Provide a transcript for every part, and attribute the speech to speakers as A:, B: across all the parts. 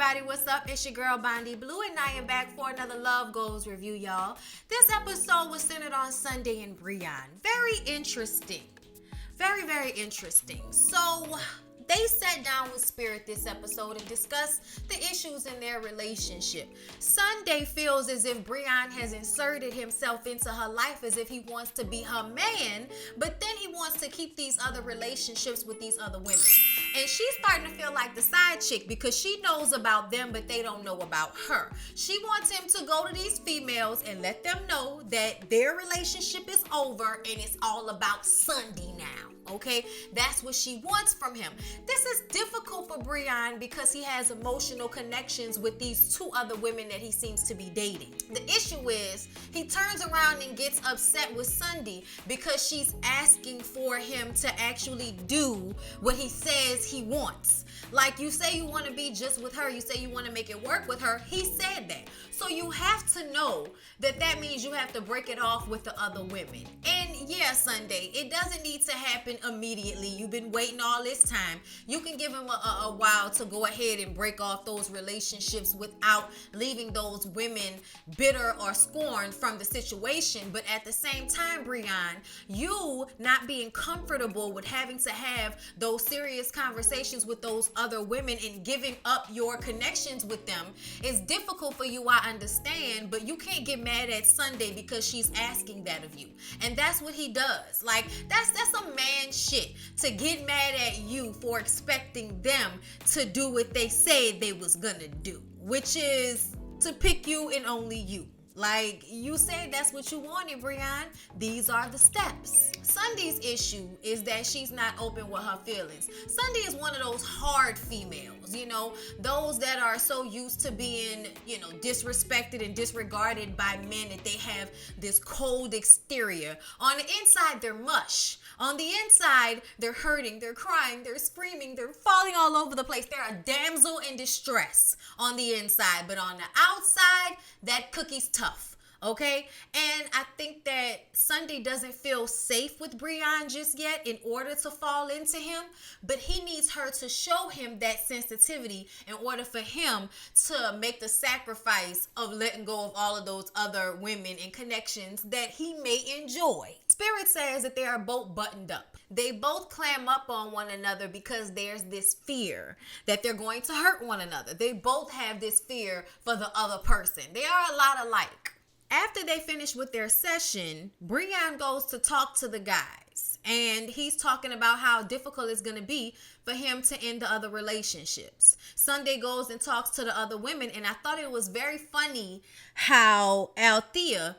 A: everybody, what's up? It's your girl Bondy Blue, and I am back for another Love Goals review, y'all. This episode was centered on Sunday and Brian. Very interesting. Very interesting. So, they sat down with Spirit this episode and discussed the issues in their relationship. Sunday feels as if Brian has inserted himself into her life as if he wants to be her man, but then he wants to keep these other relationships with these other women. And she's starting to feel like the side chick because she knows about them, but they don't know about her. She wants him to go to these females and let them know that their relationship is over and it's all about Sunday now. Okay, that's what she wants from him. This is difficult for Brian because he has emotional connections with these two other women that he seems to be dating. The issue is he turns around and gets upset with Sunday because she's asking for him to actually do what he says he wants. Like, you say you want to be just with her, you say you want to make it work with her. He said that. So you have to know that that means you have to break it off with the other women. And yeah, Sunday, it doesn't need to happen immediately. You've been waiting all this time. You can give him a while to go ahead and break off those relationships without leaving those women bitter or scorned from the situation. But at the same time, Brian, you not being comfortable with having to have those serious conversations with those other women and giving up your connections with them is difficult for you, I understand, but you can't get mad at Sunday because she's asking that of you. And that's what he does. Like, that's some man shit, to get mad at you for expecting them to do what they said they was gonna do, which is to pick you and only you. Like, you said that's what you wanted, Brian. These are the steps. Sunday's issue is that she's not open with her feelings. Sunday is one of those hard females, those that are so used to being, disrespected and disregarded by men that they have this cold exterior. On the inside, they're mush. On the inside, they're hurting, they're crying, they're screaming, they're falling all over the place. They're a damsel in distress on the inside, but on the outside, that cookie's tough. Okay, and I think that Sunday doesn't feel safe with Brian just yet in order to fall into him, but he needs her to show him that sensitivity in order for him to make the sacrifice of letting go of all of those other women and connections that he may enjoy. Spirit says that they are both buttoned up. They both clam up on one another because there's this fear that they're going to hurt one another. They both have this fear for the other person. They are a lot alike. After they finish with their session, Brian goes to talk to the guys, and he's talking about how difficult it's going to be for him to end the other relationships. Sunday goes and talks to the other women, and I thought it was very funny how Althea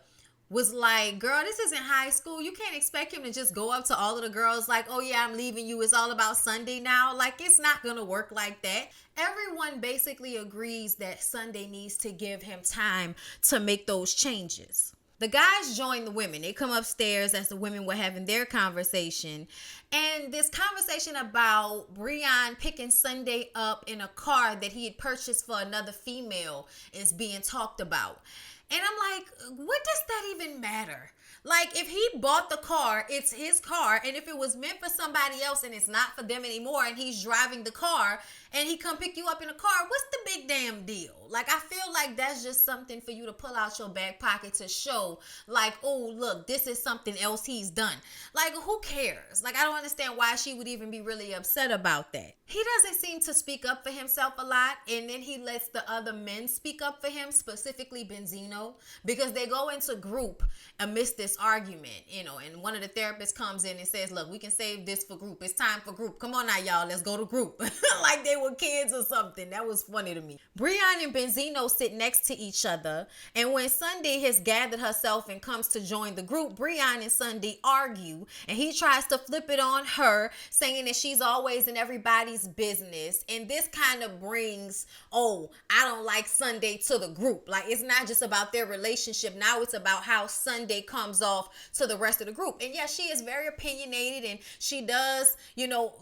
A: was like, girl, this isn't high school. You can't expect him to just go up to all of the girls like, oh yeah, I'm leaving you. It's all about Sunday now. Like, it's not going to work like that. Everyone basically agrees that Sunday needs to give him time to make those changes. The guys join the women. They come upstairs as the women were having their conversation. And this conversation about Brian picking Sunday up in a car that he had purchased for another female is being talked about. And I'm like, what does that even matter? Like, if he bought the car, it's his car. And if it was meant for somebody else and it's not for them anymore and he's driving the car and he come pick you up in a car, what's the big damn deal? Like, I feel like that's just something for you to pull out your back pocket to show, like, oh, look, this is something else he's done. Like, who cares? Like, I don't understand why she would even be really upset about that. He doesn't seem to speak up for himself a lot, and then he lets the other men speak up for him, specifically Benzino, because they go into group amidst this argument, and one of the therapists comes in and says, look, we can save this for group. It's time for group. Come on now, y'all. Let's go to group. Like they were kids or something. That was funny to me. Brian and Benzino sit next to each other, and when Sunday has gathered herself and comes to join the group, Brian and Sunday argue, and he tries to flip it on her, saying that she's always in everybody's business, and this kind of brings, oh, I don't like Sunday to the group. Like, it's not just about their relationship. Now it's about how Sunday comes off to the rest of the group. And yeah, she is very opinionated, and she does,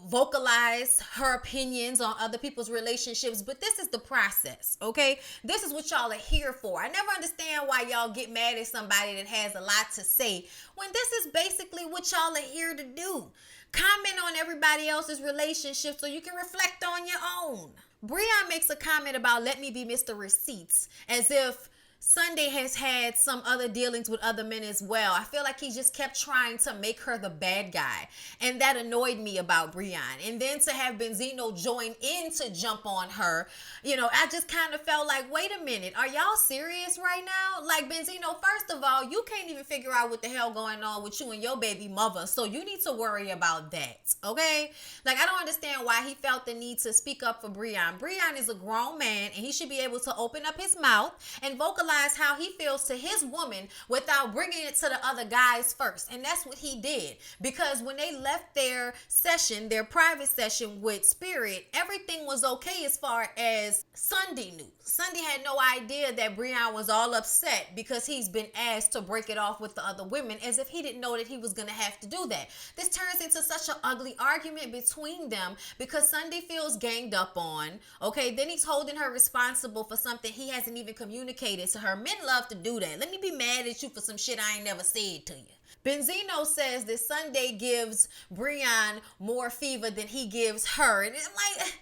A: vocalize her opinions on other people's relationships, but this is the process, okay? This is what y'all are here for. I never understand why y'all get mad at somebody that has a lot to say when this is basically what y'all are here to do. Comment on everybody else's relationship so you can reflect on your own. Breon makes a comment about let me be Mr. Receipts, as if Sunday has had some other dealings with other men as well. I feel like he just kept trying to make her the bad guy. And that annoyed me about Breon. And then to have Benzino join in to jump on her, I just kind of felt like, wait a minute, are y'all serious right now? Like, Benzino, first of all, you can't even figure out what the hell going on with you and your baby mother. So you need to worry about that, okay? Like, I don't understand why he felt the need to speak up for Breon. Breon is a grown man, and he should be able to open up his mouth and vocalize how he feels to his woman without bringing it to the other guys first. And that's what he did, because when they left their session, their private session with Spirit, everything was okay as far as Sunday knew. Sunday had no idea that Breon was all upset because he's been asked to break it off with the other women, as if he didn't know that he was going to have to do that. This turns into such an ugly argument between them because Sunday feels ganged up on. Okay, then he's holding her responsible for something he hasn't even communicated to her. Men love to do that. Let me be mad at you for some shit I ain't never said to you. Benzino says that Sunday gives Breon more fever than he gives her. And I'm like,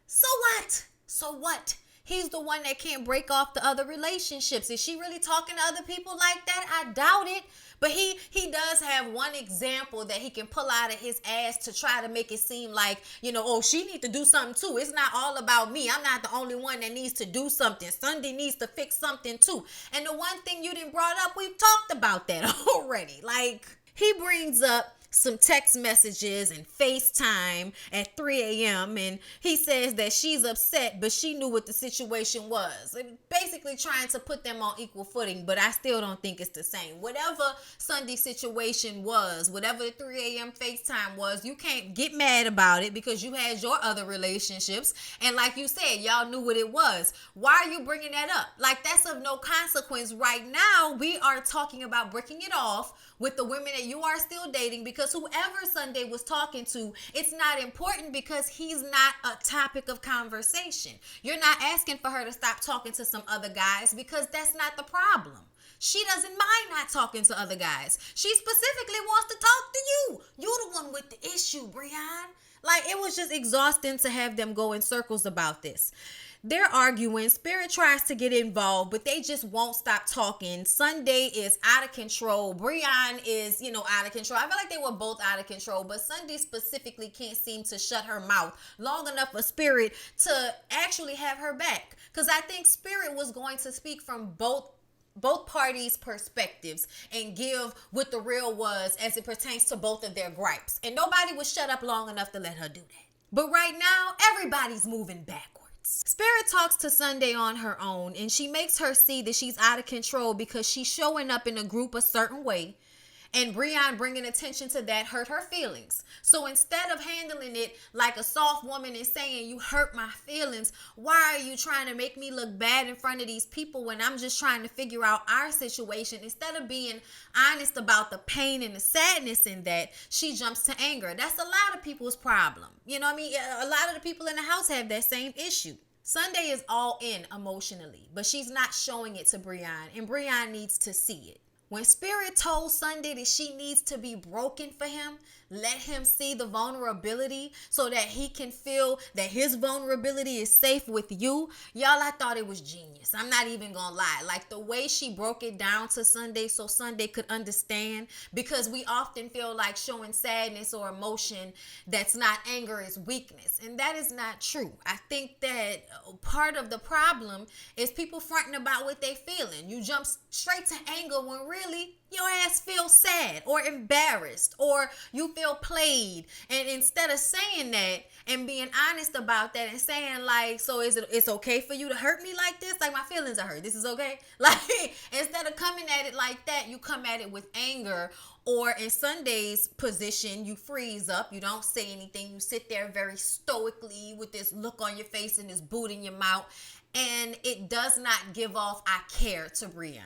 A: so what? So what? He's the one that can't break off the other relationships. Is she really talking to other people like that? I doubt it. But he does have one example that he can pull out of his ass to try to make it seem like, oh, she needs to do something too. It's not all about me. I'm not the only one that needs to do something. Sunday needs to fix something too. And the one thing you didn't brought up, we've talked about that already. Like, he brings up some text messages and FaceTime at 3 a.m. and he says that she's upset, but she knew what the situation was. Basically trying to put them on equal footing, but I still don't think it's the same. Whatever Sunday's situation was, whatever the 3 a.m. FaceTime was, you can't get mad about it because you had your other relationships. And like you said, y'all knew what it was. Why are you bringing that up? Like, that's of no consequence. Right now, we are talking about breaking it off with the women that you are still dating, because whoever Sunday was talking to, it's not important because he's not a topic of conversation. You're not asking for her to stop talking to some other guys because that's not the problem. She doesn't mind not talking to other guys. She specifically wants to talk to you. You're the one with the issue, Breon. Like, it was just exhausting to have them go in circles about this. They're arguing. Spirit tries to get involved, but they just won't stop talking. Sunday is out of control. Breon is, out of control. I feel like they were both out of control, but Sunday specifically can't seem to shut her mouth long enough for Spirit to actually have her back. Because I think Spirit was going to speak from both parties' perspectives and give what the real was as it pertains to both of their gripes. And nobody was shut up long enough to let her do that. But right now, everybody's moving backwards. Spirit talks to Sunday on her own, and she makes her see that she's out of control because she's showing up in a group a certain way. And Breon bringing attention to that hurt her feelings. So instead of handling it like a soft woman and saying, you hurt my feelings, why are you trying to make me look bad in front of these people when I'm just trying to figure out our situation? Instead of being honest about the pain and the sadness in that, she jumps to anger. That's a lot of people's problem. You know what I mean? A lot of the people in the house have that same issue. Sunday is all in emotionally, but she's not showing it to Breon, and Breon needs to see it. When Spirit told Sunday that she needs to be broken for him, let him see the vulnerability so that he can feel that his vulnerability is safe with you. Y'all, I thought it was genius. I'm not even gonna lie. Like, the way she broke it down to Sunday so Sunday could understand, because we often feel like showing sadness or emotion that's not anger is weakness. And that is not true. I think that part of the problem is people fronting about what they feeling. You jump straight to anger when really your ass feels sad or embarrassed or you feel played. And instead of saying that and being honest about that and saying like, so it's okay for you to hurt me like this? Like, my feelings are hurt. This is okay? Like, instead of coming at it like that, you come at it with anger. Or in Sunday's position, you freeze up. You don't say anything. You sit there very stoically with this look on your face and this boot in your mouth. And it does not give off I care to Breon.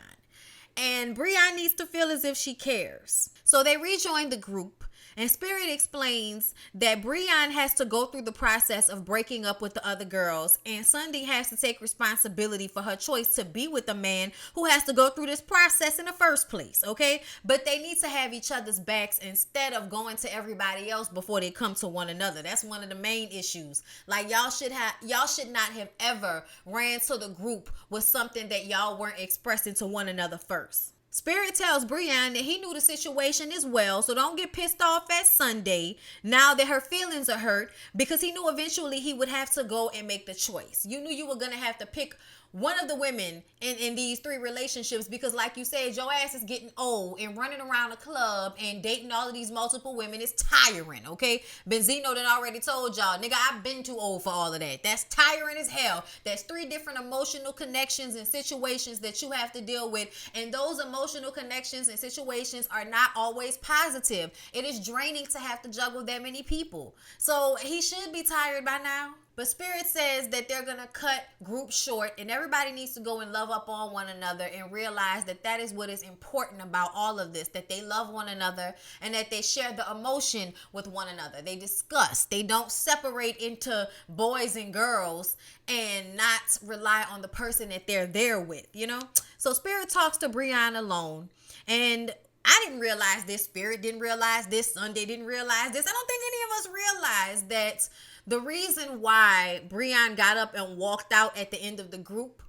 A: And Breon needs to feel as if she cares. So they rejoin the group, And Spirit explains that Brian has to go through the process of breaking up with the other girls, and Sunday has to take responsibility for her choice to be with a man who has to go through this process in the first place, okay? But they need to have each other's backs instead of going to everybody else before they come to one another. That's one of the main issues. Like, y'all should not have ever ran to the group with something that y'all weren't expressing to one another first. Spirit tells Brian that he knew the situation as well, so don't get pissed off at Sunday now that her feelings are hurt, because he knew eventually he would have to go and make the choice. You knew you were going to have to pick one of the women in these 3 relationships, because like you said, your ass is getting old, and running around a club and dating all of these multiple women is tiring, okay? Benzino done already told y'all, nigga, I've been too old for all of that. That's tiring as hell. That's 3 different emotional connections and situations that you have to deal with, and those emotional connections and situations are not always positive. It is draining to have to juggle that many people. So he should be tired by now. But Spirit says that they're going to cut groups short, and everybody needs to go and love up on one another and realize that that is what is important about all of this, that they love one another and that they share the emotion with one another. They discuss. They don't separate into boys and girls and not rely on the person that they're there with, you know? So Spirit talks to Brian alone, and I didn't realize this. Spirit didn't realize this. Sunday didn't realize this. I don't think any of us realized that the reason why Brian got up and walked out at the end of the group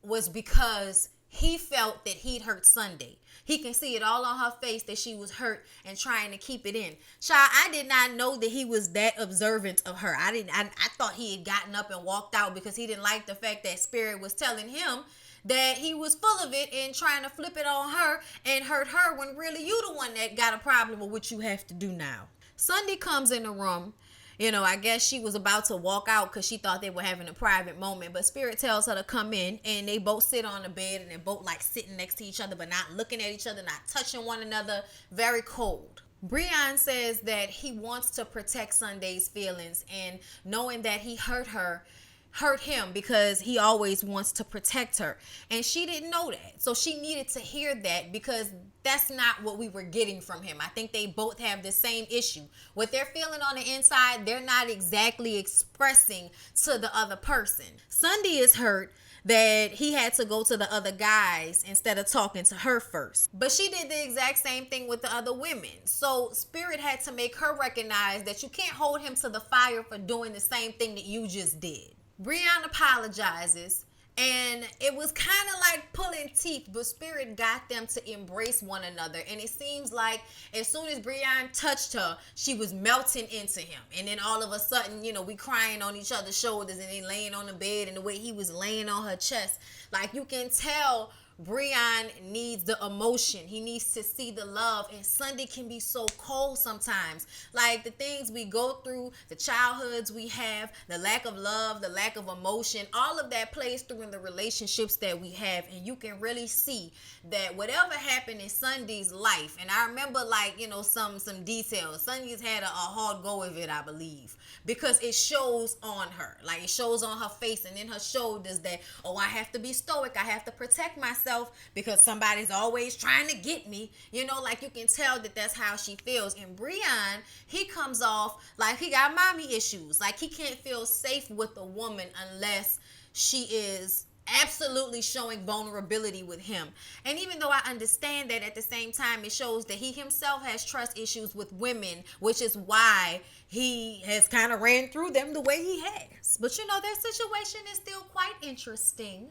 A: was because he felt that he'd hurt Sunday. He can see it all on her face that she was hurt and trying to keep it in. Child, I did not know that he was that observant of her. I thought he had gotten up and walked out because he didn't like the fact that Spirit was telling him that he was full of it and trying to flip it on her and hurt her, when really you the one that got a problem with what you have to do now. Sunday comes in the room. You know, I guess she was about to walk out because she thought they were having a private moment. But Spirit tells her to come in, and they both sit on the bed, and they're both like sitting next to each other, but not looking at each other, not touching one another. Very cold. Brian says that he wants to protect Sunday's feelings, and knowing that he hurt him because he always wants to protect her. And she didn't know that. So she needed to hear that, because that's not what we were getting from him. I think they both have the same issue. What they're feeling on the inside, they're not exactly expressing to the other person. Sunday is hurt that he had to go to the other guys instead of talking to her first. But she did the exact same thing with the other women. So Spirit had to make her recognize that you can't hold him to the fire for doing the same thing that you just did. Brian apologizes, and it was kind of like pulling teeth, but Spirit got them to embrace one another. And it seems like as soon as Brian touched her, she was melting into him. And then all of a sudden, you know, we crying on each other's shoulders, and then laying on the bed, and the way he was laying on her chest. Like, you can tell Brian needs the emotion. He needs to see the love. And Sunday can be so cold sometimes. Like, the things we go through, the childhoods we have, the lack of love, the lack of emotion, all of that plays through in the relationships that we have. And you can really see that whatever happened in Sunday's life, and I remember, like, you know, some details. Sunday's had a hard go of it, I believe, because it shows on her. Like, it shows on her face and in her shoulders that, oh, I have to be stoic. I have to protect myself because somebody's always trying to get me. You know, like, you can tell that that's how she feels. And Brian, he comes off like he got mommy issues. Like, he can't feel safe with a woman unless she is absolutely showing vulnerability with him. And even though I understand that, at the same time, it shows that he himself has trust issues with women, which is why he has kind of ran through them the way he has. But, you know, their situation is still quite interesting.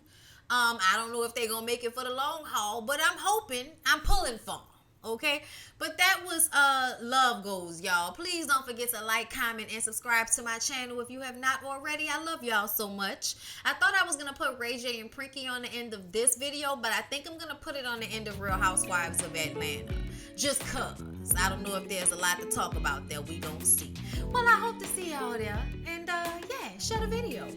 A: I don't know if they're going to make it for the long haul, but I'm hoping, I'm pulling for them. Okay, but that was Love Goals, y'all. Please don't forget to like, comment, and subscribe to my channel if you have not already. I love y'all so much. I thought I was going to put Ray J and Prinky on the end of this video, but I think I'm going to put it on the end of Real Housewives of Atlanta. Just cause I don't know if there's a lot to talk about that we don't see. Well, I hope to see y'all there. And yeah, share the video.